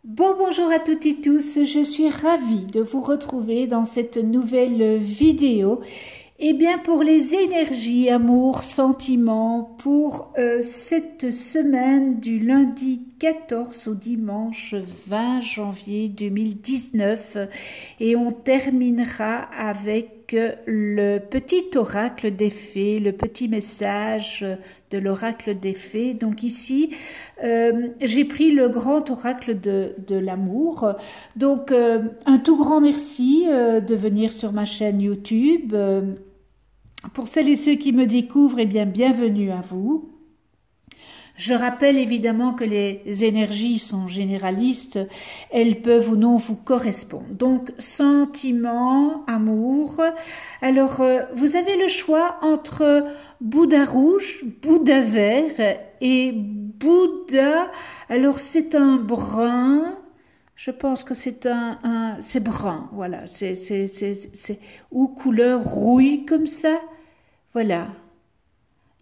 Bonjour à toutes et tous, je suis ravie de vous retrouver dans cette nouvelle vidéo. Eh bien, pour les énergies, amour, sentiments, pour cette semaine du lundi 14 au dimanche 20 janvier 2019, et on terminera avec le petit oracle des fées, le petit message de l'oracle des fées. Donc ici, j'ai pris le grand oracle de l'amour. Donc, un tout grand merci de venir sur ma chaîne YouTube. Pour celles et ceux qui me découvrent, eh bien, bienvenue à vous. Je rappelle évidemment que les énergies sont généralistes, elles peuvent ou non vous correspondre. Donc, sentiment, amour. Alors, vous avez le choix entre Bouddha rouge, Bouddha vert et Bouddha. Alors, c'est un brun. Je pense que c'est c'est brun, voilà, c'est ou couleur rouille comme ça, voilà.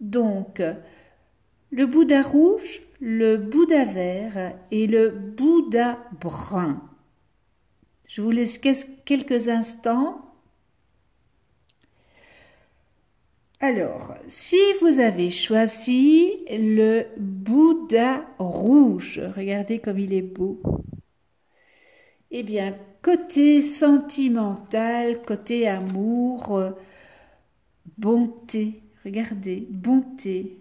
Donc, le Bouddha rouge, le Bouddha vert et le Bouddha brun. Je vous laisse quelques instants. Alors, si vous avez choisi le Bouddha rouge, regardez comme il est beau. Eh bien, côté sentimental, côté amour, bonté, regardez, bonté.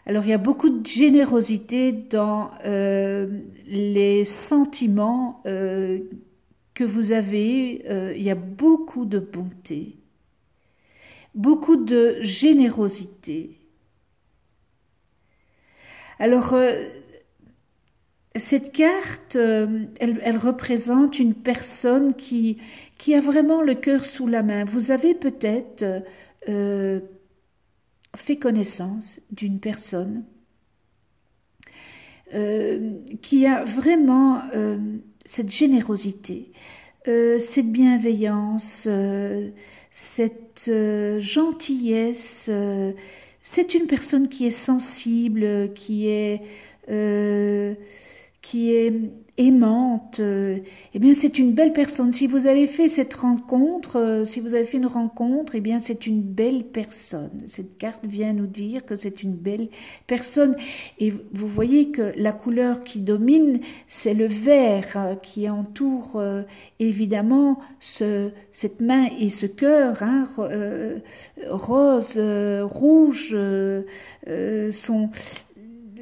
Alors, il y a beaucoup de générosité dans les sentiments que vous avez. Il y a beaucoup de bonté, beaucoup de générosité. Alors, cette carte, elle représente une personne qui a vraiment le cœur sous la main. Vous avez peut-être fait connaissance d'une personne qui a vraiment cette générosité, cette bienveillance, cette gentillesse. C'est une personne qui est sensible, qui est aimante. Eh bien, c'est une belle personne. Si vous avez fait cette rencontre, si vous avez fait une rencontre, eh bien, c'est une belle personne. Cette carte vient nous dire que c'est une belle personne. Et vous voyez que la couleur qui domine, c'est le vert qui entoure évidemment cette main et ce cœur, hein, rose, rouge,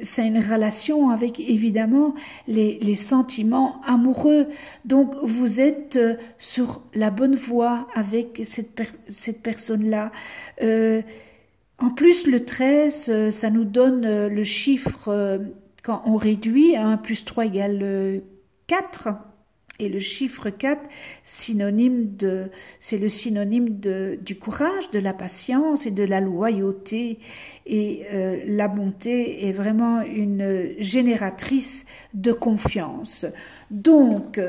c'est une relation avec évidemment les sentiments amoureux. Donc vous êtes sur la bonne voie avec cette personne-là. En plus, le 13, ça nous donne le chiffre, quand on réduit, 1 plus 3 égale 4. Et le chiffre 4, c'est le synonyme du courage, de la patience et de la loyauté. Et la bonté est vraiment une génératrice de confiance. Donc,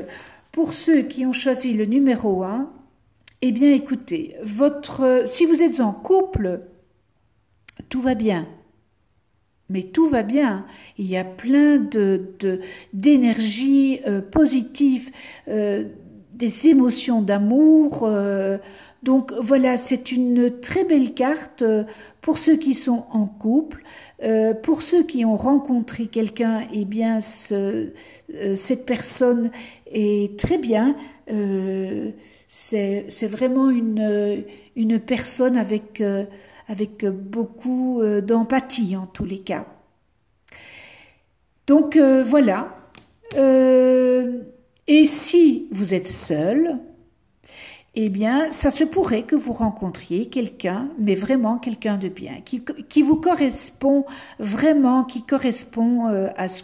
pour ceux qui ont choisi le numéro 1, eh bien écoutez, si vous êtes en couple, tout va bien. Mais tout va bien, il y a plein d'énergie positive, des émotions d'amour. Donc voilà, c'est une très belle carte pour ceux qui sont en couple. Pour ceux qui ont rencontré quelqu'un, eh bien cette personne est très bien. C'est vraiment une personne avec beaucoup d'empathie en tous les cas. Donc voilà. Et si vous êtes seul, eh bien, ça se pourrait que vous rencontriez quelqu'un, mais vraiment quelqu'un de bien, qui vous correspond vraiment, qui correspond à ce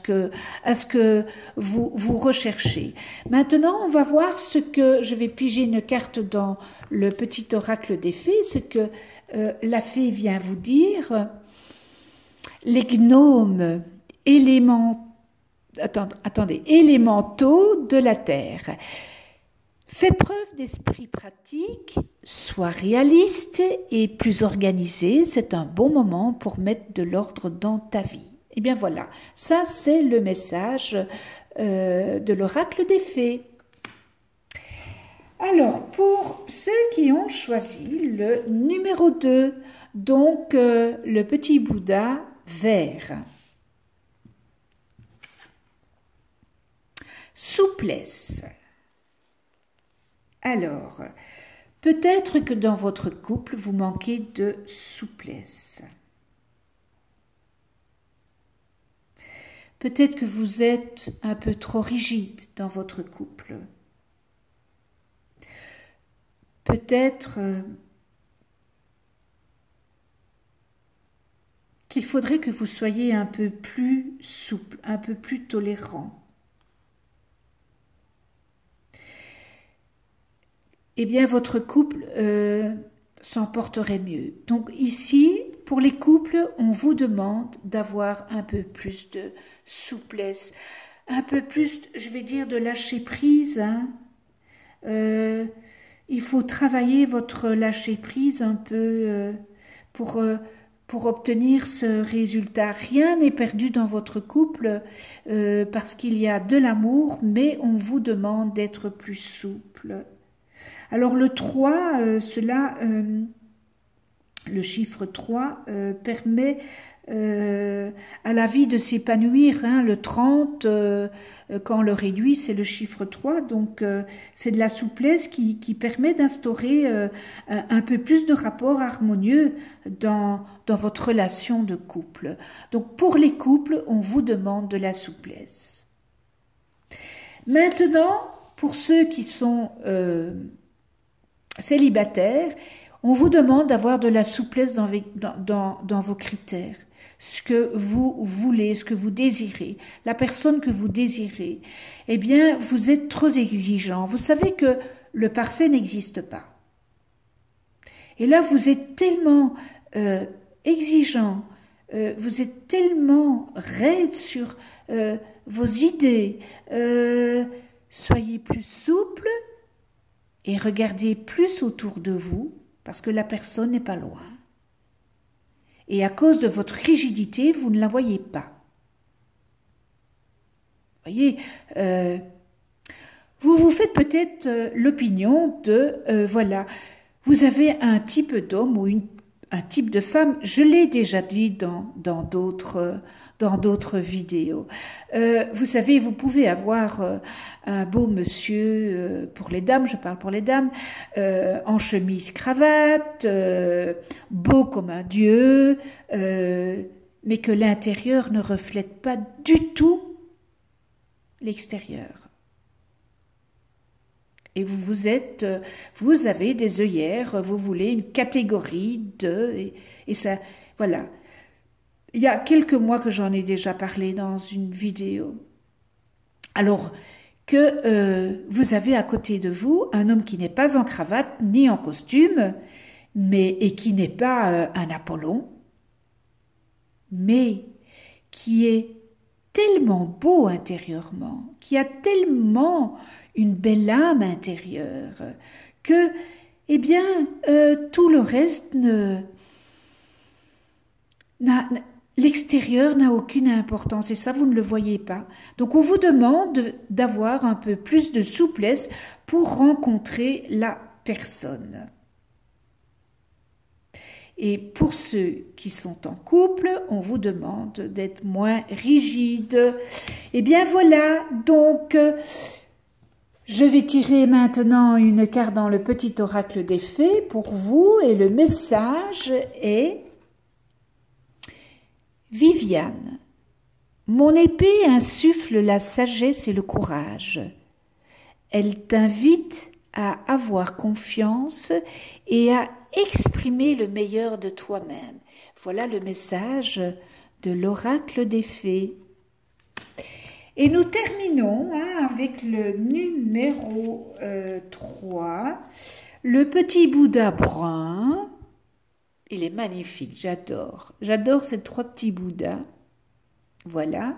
que vous recherchez. Maintenant, on va voir ce que, je vais piger une carte dans le petit oracle des fées, ce que la fée vient vous dire. Les gnomes élémentaux de la terre. Fais preuve d'esprit pratique, sois réaliste et plus organisé. C'est un bon moment pour mettre de l'ordre dans ta vie. Eh bien voilà, ça c'est le message de l'oracle des fées. Alors, pour ceux qui ont choisi le numéro 2, donc le petit Bouddha vert. Souplesse. Alors, peut-être que dans votre couple, vous manquez de souplesse. Peut-être que vous êtes un peu trop rigide dans votre couple. Peut-être qu'il faudrait que vous soyez un peu plus souple, un peu plus tolérant. Eh bien, votre couple s'en porterait mieux. Donc ici, pour les couples, on vous demande d'avoir un peu plus de souplesse, un peu plus, je vais dire, de lâcher prise. Hein. Il faut travailler votre lâcher prise un peu pour obtenir ce résultat. Rien n'est perdu dans votre couple parce qu'il y a de l'amour, mais on vous demande d'être plus souple. Alors le 3, le chiffre 3 permet à la vie de s'épanouir. Hein. Le 30, quand on le réduit, c'est le chiffre 3. Donc c'est de la souplesse qui permet d'instaurer un peu plus de rapports harmonieux dans votre relation de couple. Donc pour les couples, on vous demande de la souplesse. Maintenant, pour ceux qui sont célibataires, on vous demande d'avoir de la souplesse dans vos critères, ce que vous voulez, ce que vous désirez, la personne que vous désirez. Eh bien, vous êtes trop exigeant. Vous savez que le parfait n'existe pas. Et là, vous êtes tellement exigeant, vous êtes tellement raide sur vos idées. Soyez plus souple et regardez plus autour de vous parce que la personne n'est pas loin. Et à cause de votre rigidité, vous ne la voyez pas. Voyez, vous vous faites peut-être l'opinion de, voilà, vous avez un type d'homme ou un type de femme, je l'ai déjà dit dans d'autres vidéos. Vous savez, vous pouvez avoir un beau monsieur, pour les dames, je parle pour les dames, en chemise cravate, beau comme un dieu, mais que l'intérieur ne reflète pas du tout l'extérieur. Et vous avez des œillères, vous voulez une catégorie et ça, voilà. Il y a quelques mois que j'en ai déjà parlé dans une vidéo. Alors que vous avez à côté de vous un homme qui n'est pas en cravate ni en costume, et qui n'est pas un Apollon, mais qui est tellement beau intérieurement, qui a tellement une belle âme intérieure, que, eh bien, tout le reste l'extérieur n'a aucune importance, et ça, vous ne le voyez pas. Donc, on vous demande d'avoir un peu plus de souplesse pour rencontrer la personne. Et pour ceux qui sont en couple, on vous demande d'être moins rigide. Eh bien voilà, donc je vais tirer maintenant une carte dans le petit oracle des fées pour vous et le message est Viviane. Mon épée insuffle la sagesse et le courage. Elle t'invite à avoir confiance et à exprimer le meilleur de toi-même. Voilà le message de l'oracle des fées. Et nous terminons avec le numéro 3, le petit Bouddha brun. Il est magnifique, j'adore. J'adore ces 3 petits Bouddhas. Voilà.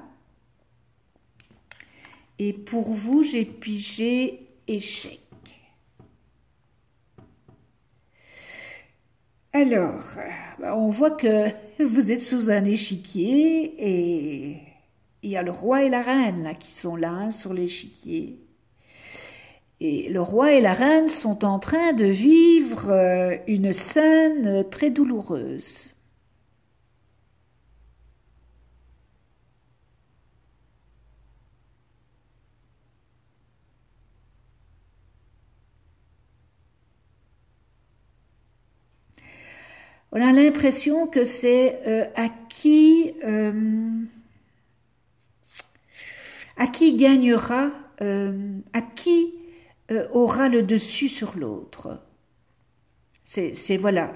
Et pour vous, j'ai pigé échec. Alors, on voit que vous êtes sous un échiquier et il y a le roi et la reine là, qui sont là hein, sur l'échiquier. Et le roi et la reine sont en train de vivre une scène très douloureuse. On a l'impression que c'est à qui gagnera, à qui aura le dessus sur l'autre. Voilà,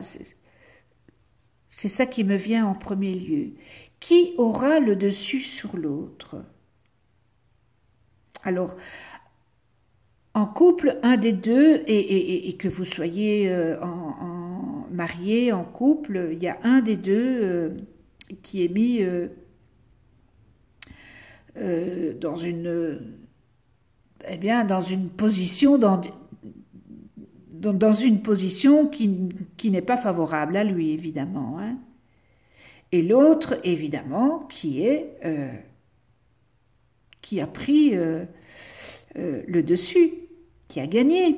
c'est ça qui me vient en premier lieu. Qui aura le dessus sur l'autre? Alors, en couple, un des deux, et que vous soyez marié, en couple, il y a un des deux qui est mis dans une position, dans une position qui n'est pas favorable à lui, évidemment. Hein. Et l'autre, évidemment, qui a pris le dessus, qui a gagné.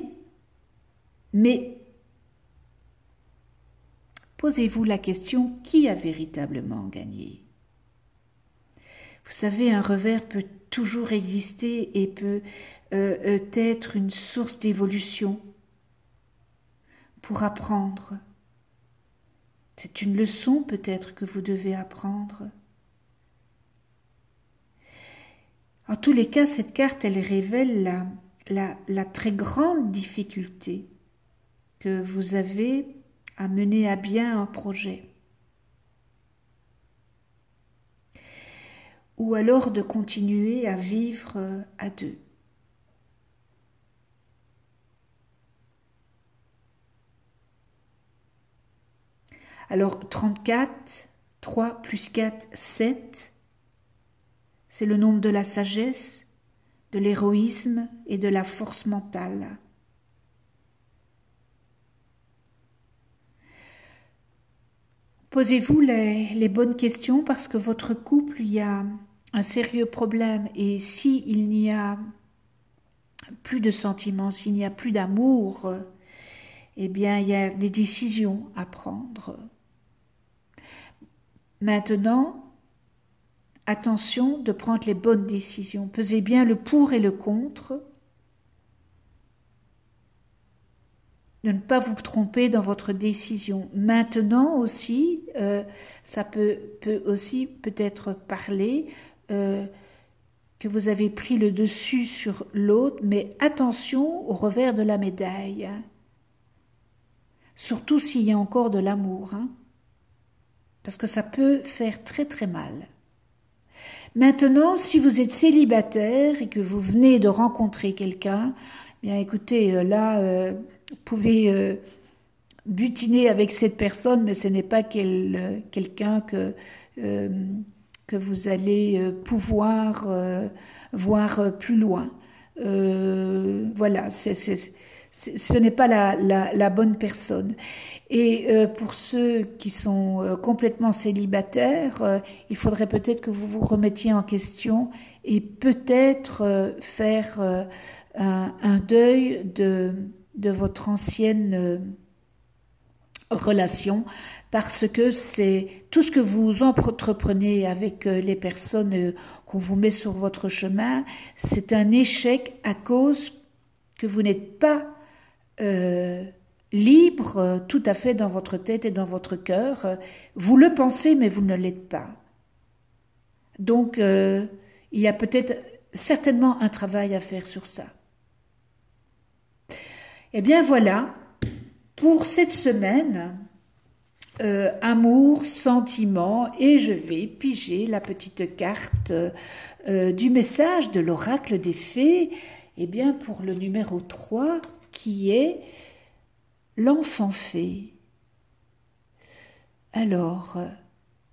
Mais posez-vous la question, qui a véritablement gagné? Vous savez, un revers peut toujours exister et peut être une source d'évolution pour apprendre. C'est une leçon peut-être que vous devez apprendre. En tous les cas, cette carte, elle révèle la très grande difficulté que vous avez à mener à bien un projet. Ou alors de continuer à vivre à deux. Alors 34, 3 plus 4, 7, c'est le nombre de la sagesse, de l'héroïsme et de la force mentale. Posez-vous les bonnes questions parce que votre couple, il y a un sérieux problème et s'il n'y a plus de sentiments, s'il n'y a plus d'amour, eh bien il y a des décisions à prendre. Maintenant, attention de prendre les bonnes décisions. Pesez bien le pour et le contre. De ne pas vous tromper dans votre décision. Maintenant aussi, ça peut aussi peut-être parler que vous avez pris le dessus sur l'autre, mais attention au revers de la médaille. Hein. Surtout s'il y a encore de l'amour. Hein. Parce que ça peut faire très très mal. Maintenant, si vous êtes célibataire et que vous venez de rencontrer quelqu'un, bien écoutez, là, vous pouvez butiner avec cette personne, mais ce n'est pas quelqu'un que vous allez pouvoir voir plus loin. Voilà, ce n'est pas la bonne personne. Et pour ceux qui sont complètement célibataires, il faudrait peut-être que vous vous remettiez en question et peut-être faire un deuil de votre ancienne relation, parce que c'est tout ce que vous entreprenez avec les personnes qu'on vous met sur votre chemin, c'est un échec à cause que vous n'êtes pas libre tout à fait dans votre tête et dans votre cœur. Vous le pensez, mais vous ne l'êtes pas. Donc, il y a peut-être certainement un travail à faire sur ça. Eh bien voilà, pour cette semaine, amour, sentiment, et je vais piger la petite carte du message de l'oracle des fées, eh bien pour le numéro 3, qui est l'enfant fée. Alors,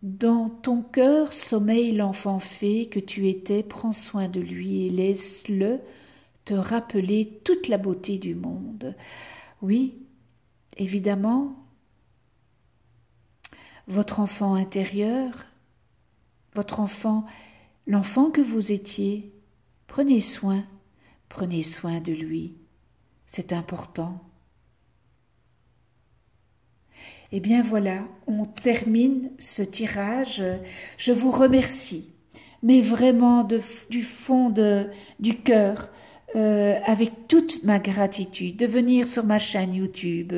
dans ton cœur sommeille l'enfant fée que tu étais, prends soin de lui et laisse-le te rappeler toute la beauté du monde. Oui, évidemment, votre enfant intérieur, votre enfant, l'enfant que vous étiez. Prenez soin de lui. C'est important. Eh bien voilà, on termine ce tirage. Je vous remercie, mais vraiment du fond du cœur, avec toute ma gratitude, de venir sur ma chaîne YouTube,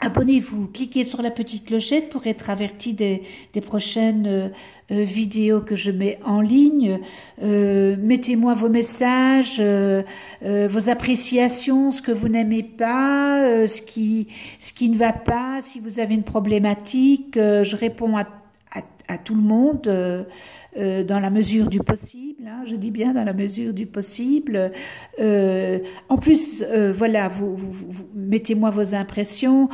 abonnez-vous, cliquez sur la petite clochette pour être averti des prochaines vidéos que je mets en ligne. Mettez-moi vos messages, vos appréciations, ce que vous n'aimez pas, ce qui ne va pas, si vous avez une problématique. Je réponds à tout le monde dans la mesure du possible, hein, je dis bien dans la mesure du possible. En plus, voilà, vous mettez-moi vos impressions.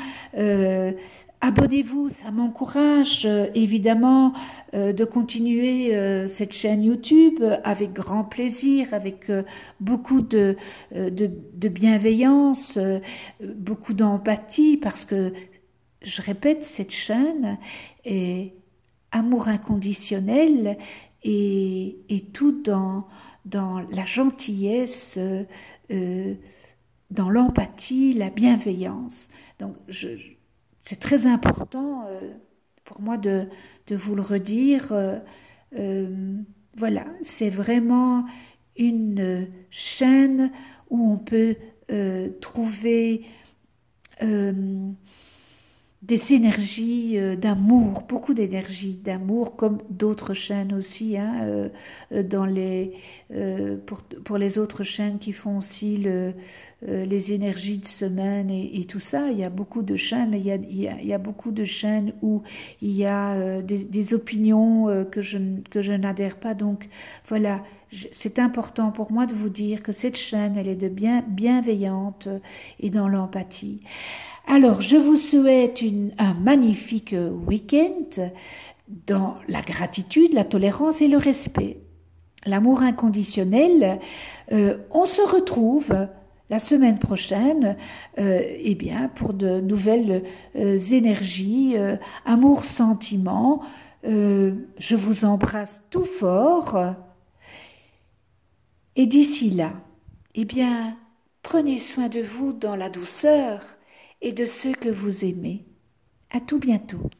Abonnez-vous, ça m'encourage évidemment de continuer cette chaîne YouTube avec grand plaisir, avec beaucoup de bienveillance, beaucoup d'empathie, parce que, je répète, cette chaîne est amour inconditionnel et tout dans la gentillesse, dans l'empathie, la bienveillance. Donc, c'est très important pour moi de vous le redire. Voilà, c'est vraiment une chaîne où on peut trouver des énergies d'amour, beaucoup d'énergie d'amour, comme d'autres chaînes aussi, hein, pour les autres chaînes qui font aussi les énergies de semaine et tout ça. Il y a beaucoup de chaînes, mais il y a beaucoup de chaînes où il y a des opinions que je n'adhère pas. Donc voilà, c'est important pour moi de vous dire que cette chaîne, elle est bienveillante et dans l'empathie. Alors, je vous souhaite un magnifique week-end dans la gratitude, la tolérance et le respect. L'amour inconditionnel. On se retrouve la semaine prochaine, eh bien, pour de nouvelles énergies, amour, sentiment. Je vous embrasse tout fort. Et d'ici là, eh bien, prenez soin de vous dans la douceur et de ceux que vous aimez. À tout bientôt.